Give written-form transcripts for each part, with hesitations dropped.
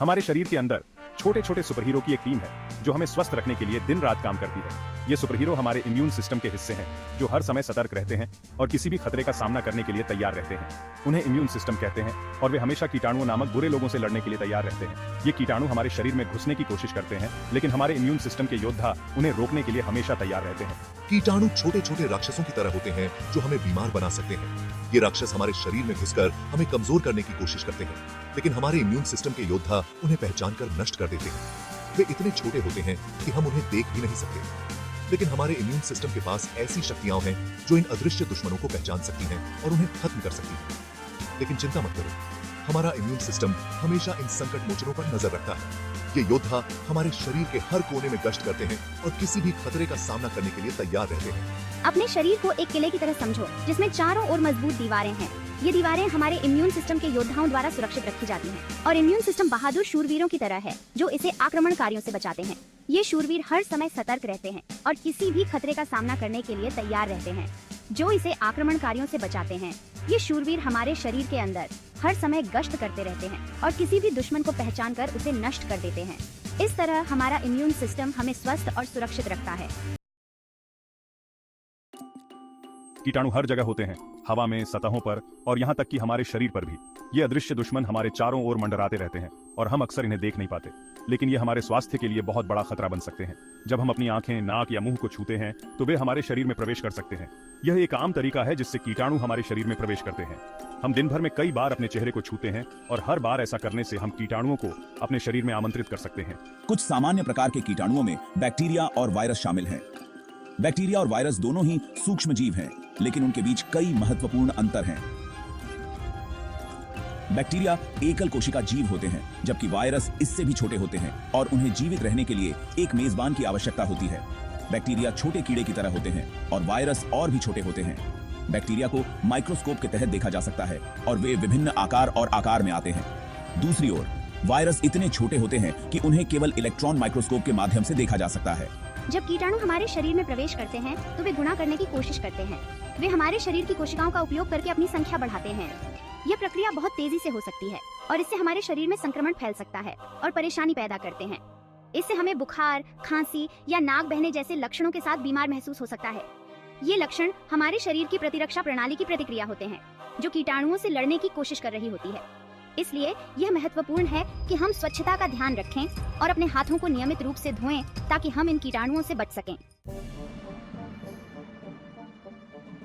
हमारे शरीर के अंदर छोटे छोटे सुपर हीरो की एक टीम है जो हमें स्वस्थ रखने के लिए दिन रात काम करती है। ये सुपर हीरो हमारे इम्यून सिस्टम के हिस्से हैं जो हर समय सतर्क रहते हैं और किसी भी खतरे का सामना करने के लिए तैयार रहते हैं। उन्हें इम्यून सिस्टम कहते हैं और वे हमेशा कीटाणुओं नामक बुरे लोगों से लड़ने के लिए तैयार रहते हैं। ये कीटाणु हमारे शरीर में घुसने की कोशिश करते हैं, लेकिन हमारे इम्यून सिस्टम के योद्धा उन्हें रोकने के लिए हमेशा तैयार रहते हैं। कीटाणु छोटे छोटे राक्षसों की तरह होते हैं जो हमें बीमार बना सकते हैं। ये राक्षस हमारे शरीर में घुसकर हमें कमजोर करने की कोशिश करते हैं, लेकिन हमारे इम्यून सिस्टम के योद्धा उन्हें पहचान कर नष्ट कर देते हैं। वे इतने छोटे होते हैं कि हम उन्हें देख भी नहीं सकते, लेकिन हमारे इम्यून सिस्टम के पास ऐसी शक्तियां हैं जो इन अदृश्य दुश्मनों को पहचान सकती हैं और उन्हें खत्म कर सकती हैं। लेकिन चिंता मत करो, हमारा इम्यून सिस्टम हमेशा इन संकट मोचनों पर नजर रखता है। ये योद्धा हमारे शरीर के हर कोने में गश्त करते हैं और किसी भी खतरे का सामना करने के लिए तैयार रहते हैं। अपने शरीर को एक किले की तरह समझो जिसमें चारों ओर मजबूत दीवारें हैं। ये दीवारें हमारे इम्यून सिस्टम के योद्धाओं द्वारा सुरक्षित रखी जाती हैं और इम्यून सिस्टम बहादुर शूरवीरों की तरह है जो इसे आक्रमणकारियों से बचाते हैं। ये शूरवीर हर समय सतर्क रहते हैं और किसी भी खतरे का सामना करने के लिए तैयार रहते हैं जो इसे आक्रमणकारियों से बचाते हैं। ये शूरवीर हमारे शरीर के अंदर हर समय गश्त करते रहते हैं और किसी भी दुश्मन को पहचान कर उसे नष्ट कर देते हैं। इस तरह हमारा इम्यून सिस्टम हमें स्वस्थ और सुरक्षित रखता है। कीटाणु हर जगह होते हैं, हवा में, सतहों पर और यहाँ तक कि हमारे शरीर पर भी। ये अदृश्य दुश्मन हमारे चारों ओर मंडराते रहते हैं और हम अक्सर इन्हें देख नहीं पाते, लेकिन ये हमारे स्वास्थ्य के लिए बहुत बड़ा खतरा बन सकते हैं। जब हम अपनी आंखें, नाक या मुंह को छूते हैं तो वे हमारे शरीर में प्रवेश कर सकते हैं। यह एक आम तरीका है जिससे कीटाणु हमारे शरीर में प्रवेश करते हैं। हम दिन भर में कई बार अपने चेहरे को छूते हैं और हर बार ऐसा करने से हम कीटाणुओं को अपने शरीर में आमंत्रित कर सकते हैं। कुछ सामान्य प्रकार के कीटाणुओं में बैक्टीरिया और वायरस शामिल हैं। बैक्टीरिया और वायरस दोनों ही सूक्ष्म जीव हैं, लेकिन उनके बीच कई महत्वपूर्ण अंतर हैं। बैक्टीरिया एकल कोशिका जीव होते हैं, जबकि वायरस इससे भी छोटे होते हैं और उन्हें जीवित रहने के लिए एक मेजबान की आवश्यकता होती है। बैक्टीरिया छोटे कीड़े की तरह होते हैं और वायरस और भी छोटे होते हैं। बैक्टीरिया को माइक्रोस्कोप के तहत देखा जा सकता है और वे विभिन्न आकार में आते हैं। दूसरी ओर वायरस इतने छोटे होते हैं कि उन्हें केवल इलेक्ट्रॉन माइक्रोस्कोप के माध्यम से देखा जा सकता है। जब कीटाणु हमारे शरीर में प्रवेश करते हैं तो वे गुणा करने की कोशिश करते हैं। वे हमारे शरीर की कोशिकाओं का उपयोग करके अपनी संख्या बढ़ाते हैं। यह प्रक्रिया बहुत तेजी से हो सकती है और इससे हमारे शरीर में संक्रमण फैल सकता है और परेशानी पैदा करते हैं। इससे हमें बुखार, खांसी या नाक बहने जैसे लक्षणों के साथ बीमार महसूस हो सकता है। ये लक्षण हमारे शरीर की प्रतिरक्षा प्रणाली की प्रतिक्रिया होते हैं जो कीटाणुओं से लड़ने की कोशिश कर रही होती है। इसलिए यह महत्वपूर्ण है कि हम स्वच्छता का ध्यान रखें और अपने हाथों को नियमित रूप से धोएं ताकि हम इन कीटाणुओं से बच सकें।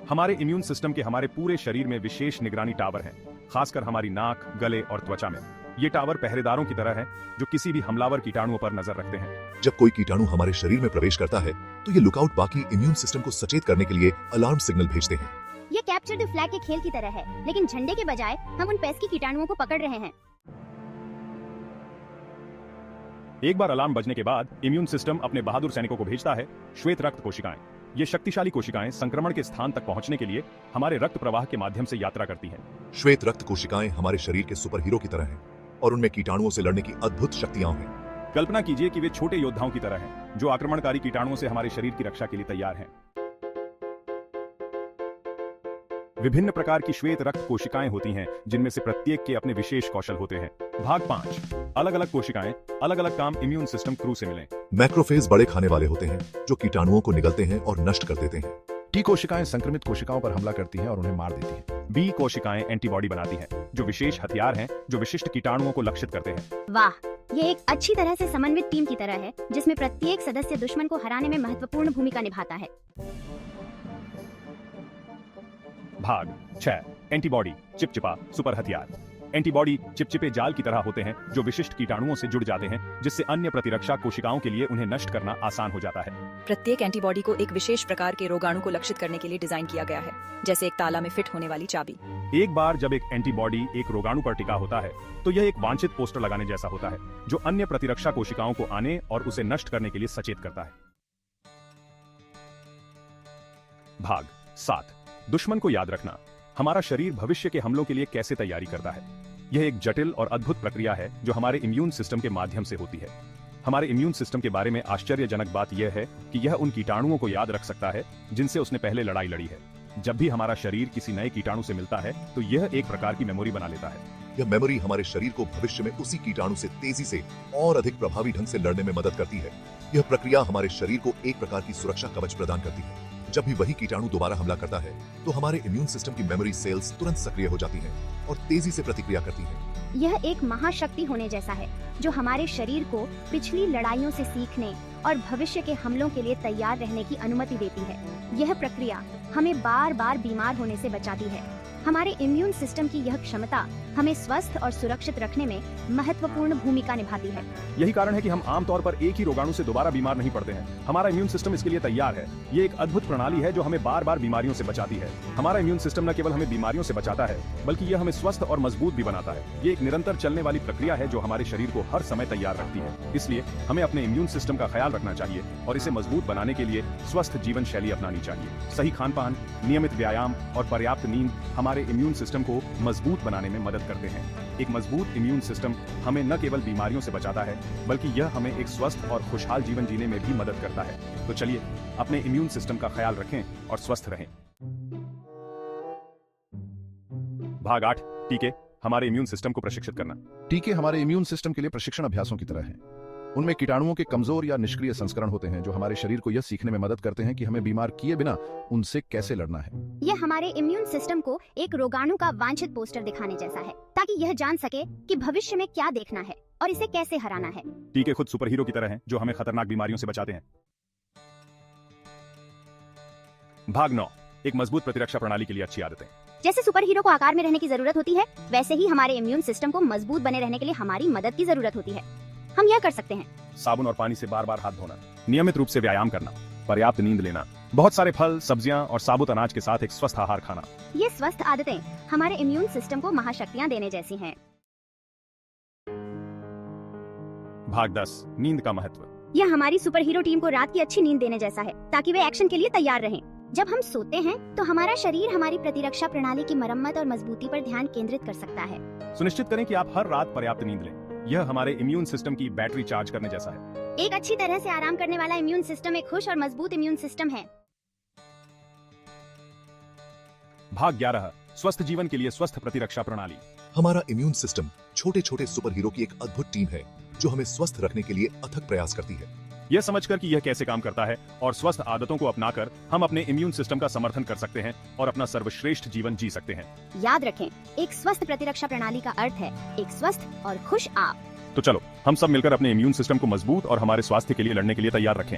हमारे इम्यून सिस्टम के हमारे पूरे शरीर में विशेष निगरानी टावर हैं, खासकर हमारी नाक, गले और त्वचा में। ये टावर पहरेदारों की तरह हैं जो किसी भी हमलावर कीटाणुओं पर नजर रखते हैं। जब कोई कीटाणु हमारे शरीर में प्रवेश करता है तो ये लुकआउट बाकी इम्यून सिस्टम को सचेत करने के लिए अलार्म सिग्नल भेजते हैं। ये कैप्चर द फ्लैग के खेल की तरह है, लेकिन झंडे के बजाय हम उन पेस्की कीटाणुओं को पकड़ रहे हैं। एक बार अलार्म बजने के बाद इम्यून सिस्टम अपने बहादुर सैनिकों को भेजता है, श्वेत रक्त कोशिकाएं। ये शक्तिशाली कोशिकाएं संक्रमण के स्थान तक पहुंचने के लिए हमारे रक्त प्रवाह के माध्यम से यात्रा करती हैं। श्वेत रक्त कोशिकाएं हमारे शरीर के सुपर हीरो की तरह हैं और उनमें कीटाणुओं से लड़ने की अद्भुत शक्तियां हैं। कल्पना कीजिए कि वे छोटे योद्धाओं की तरह हैं जो आक्रमणकारी कीटाणुओं से हमारे शरीर की रक्षा के लिए तैयार हैं। विभिन्न प्रकार की श्वेत रक्त कोशिकाएं होती हैं जिनमें से प्रत्येक के अपने विशेष कौशल होते हैं। भाग 5, अलग अलग कोशिकाएं, अलग अलग काम इम्यून सिस्टम क्रू से मिलें। मैक्रोफेज बड़े खाने वाले होते हैं जो कीटाणुओं को निगलते हैं और नष्ट कर देते हैं। टी कोशिकाएं संक्रमित कोशिकाओं पर हमला करती हैं और उन्हें मार देती हैं। बी कोशिकाएं एंटीबॉडी बनाती हैं जो विशेष हथियार हैं जो विशिष्ट कीटाणुओं को लक्षित करते हैं। वाह, ये एक अच्छी तरह से समन्वित टीम की तरह है जिसमें प्रत्येक सदस्य दुश्मन को हराने में महत्वपूर्ण भूमिका निभाता है। भाग 6, एंटीबॉडी चिपचिपा सुपर हथियार। एंटीबॉडी चिपचिपे जाल की तरह होते हैं जो विशिष्ट कीटाणुओं से जुड़ जाते हैं, जिससे अन्य प्रतिरक्षा कोशिकाओं के लिए उन्हें नष्ट करना आसान हो जाता है। प्रत्येक एंटीबॉडी को एक विशेष प्रकार के रोगाणु को लक्षित करने के लिए डिजाइन किया गया है, जैसे एक ताला में फिट होने वाली चाबी। एक बार जब एक एंटीबॉडी एक रोगाणु पर टिका होता है तो यह एक वांछित पोस्टर लगाने जैसा होता है जो अन्य प्रतिरक्षा कोशिकाओं को आने और उसे नष्ट करने के लिए सचेत करता है। भाग 7, दुश्मन को याद रखना। हमारा शरीर भविष्य के हमलों के लिए कैसे तैयारी करता है। यह एक जटिल और अद्भुत प्रक्रिया है जो हमारे इम्यून सिस्टम के माध्यम से होती है। हमारे इम्यून सिस्टम के बारे में आश्चर्यजनक बात यह है कि यह उन कीटाणुओं को याद रख सकता है जिनसे उसने पहले लड़ाई लड़ी है। जब भी हमारा शरीर किसी नए कीटाणु से मिलता है तो यह एक प्रकार की मेमोरी बना लेता है। यह मेमोरी हमारे शरीर को भविष्य में उसी कीटाणु से तेजी से और अधिक प्रभावी ढंग से लड़ने में मदद करती है। यह प्रक्रिया हमारे शरीर को एक प्रकार की सुरक्षा कवच प्रदान करती है। जब भी वही कीटाणु दोबारा हमला करता है तो हमारे इम्यून सिस्टम की मेमोरी सेल्स तुरंत सक्रिय हो जाती हैं और तेजी से प्रतिक्रिया करती हैं। यह एक महाशक्ति होने जैसा है जो हमारे शरीर को पिछली लड़ाइयों से सीखने और भविष्य के हमलों के लिए तैयार रहने की अनुमति देती है। यह प्रक्रिया हमें बार बार बीमार होने से बचाती है। हमारे इम्यून सिस्टम की यह क्षमता हमें स्वस्थ और सुरक्षित रखने में महत्वपूर्ण भूमिका निभाती है। यही कारण है कि हम आमतौर पर एक ही रोगाणु से दोबारा बीमार नहीं पड़ते हैं। हमारा इम्यून सिस्टम इसके लिए तैयार है। ये एक अद्भुत प्रणाली है जो हमें बार बार बीमारियों से बचाती है। हमारा इम्यून सिस्टम न केवल हमें बीमारियों से बचाता है बल्कि यह हमें स्वस्थ और मजबूत भी बनाता है। ये एक निरंतर चलने वाली प्रक्रिया है जो हमारे शरीर को हर समय तैयार रखती है। इसलिए हमें अपने इम्यून सिस्टम का ख्याल रखना चाहिए और इसे मजबूत बनाने के लिए स्वस्थ जीवन शैली अपनानी चाहिए। सही खान पान, नियमित व्यायाम और पर्याप्त नींद हमारे इम्यून सिस्टम को मजबूत बनाने में मदद करते हैं। एक मजबूत इम्यून सिस्टम हमें न केवल बीमारियों से बचाता है बल्कि यह हमें एक स्वस्थ और खुशहाल जीवन जीने में भी मदद करता है। तो चलिए अपने इम्यून सिस्टम का ख्याल रखें और स्वस्थ रहें। भाग 8, टीके हमारे इम्यून सिस्टम को प्रशिक्षित करना। टीके हमारे इम्यून सिस्टम के लिए प्रशिक्षण अभ्यासों की तरह हैं। उनमें कीटाणुओं के कमजोर या निष्क्रिय संस्करण होते हैं जो हमारे शरीर को यह सीखने में मदद करते हैं कि हमें बीमार किए बिना उनसे कैसे लड़ना है। यह हमारे इम्यून सिस्टम को एक रोगाणु का वांछित पोस्टर दिखाने जैसा है ताकि यह जान सके कि भविष्य में क्या देखना है और इसे कैसे हराना है। टीके खुद सुपर हीरो की तरह हैं जो हमें खतरनाक बीमारियों से बचाते हैं। भाग 9, एक मजबूत प्रतिरक्षा प्रणाली के लिए अच्छी आदतें। जैसे सुपर हीरो को आकार में रहने की जरूरत होती है वैसे ही हमारे इम्यून सिस्टम को मजबूत बने रहने के लिए हमारी मदद की जरूरत होती है। हम यह कर सकते हैं: साबुन और पानी से बार बार हाथ धोना, नियमित रूप से व्यायाम करना, पर्याप्त नींद लेना, बहुत सारे फल, सब्जियां और साबुत अनाज के साथ एक स्वस्थ आहार खाना। ये स्वस्थ आदतें हमारे इम्यून सिस्टम को महाशक्तियां देने जैसी हैं। भाग 10, नींद का महत्व। यह हमारी सुपर हीरो टीम को रात की अच्छी नींद देने जैसा है ताकि वे एक्शन के लिए तैयार रहें। जब हम सोते हैं तो हमारा शरीर हमारी प्रतिरक्षा प्रणाली की मरम्मत और मजबूती पर ध्यान केंद्रित कर सकता है। सुनिश्चित करें कि आप हर रात पर्याप्त नींद लें। यह हमारे इम्यून सिस्टम की बैटरी चार्ज करने जैसा है। एक अच्छी तरह से आराम करने वाला इम्यून सिस्टम एक खुश और मजबूत इम्यून सिस्टम है। भाग 11, स्वस्थ जीवन के लिए स्वस्थ प्रतिरक्षा प्रणाली। हमारा इम्यून सिस्टम छोटे छोटे सुपर हीरो की एक अद्भुत टीम है जो हमें स्वस्थ रखने के लिए अथक प्रयास करती है। यह समझकर कि यह कैसे काम करता है और स्वस्थ आदतों को अपनाकर हम अपने इम्यून सिस्टम का समर्थन कर सकते हैं और अपना सर्वश्रेष्ठ जीवन जी सकते हैं। याद रखें, एक स्वस्थ प्रतिरक्षा प्रणाली का अर्थ है एक स्वस्थ और खुश आप। तो चलो हम सब मिलकर अपने इम्यून सिस्टम को मजबूत और हमारे स्वास्थ्य के लिए लड़ने के लिए तैयार रखें।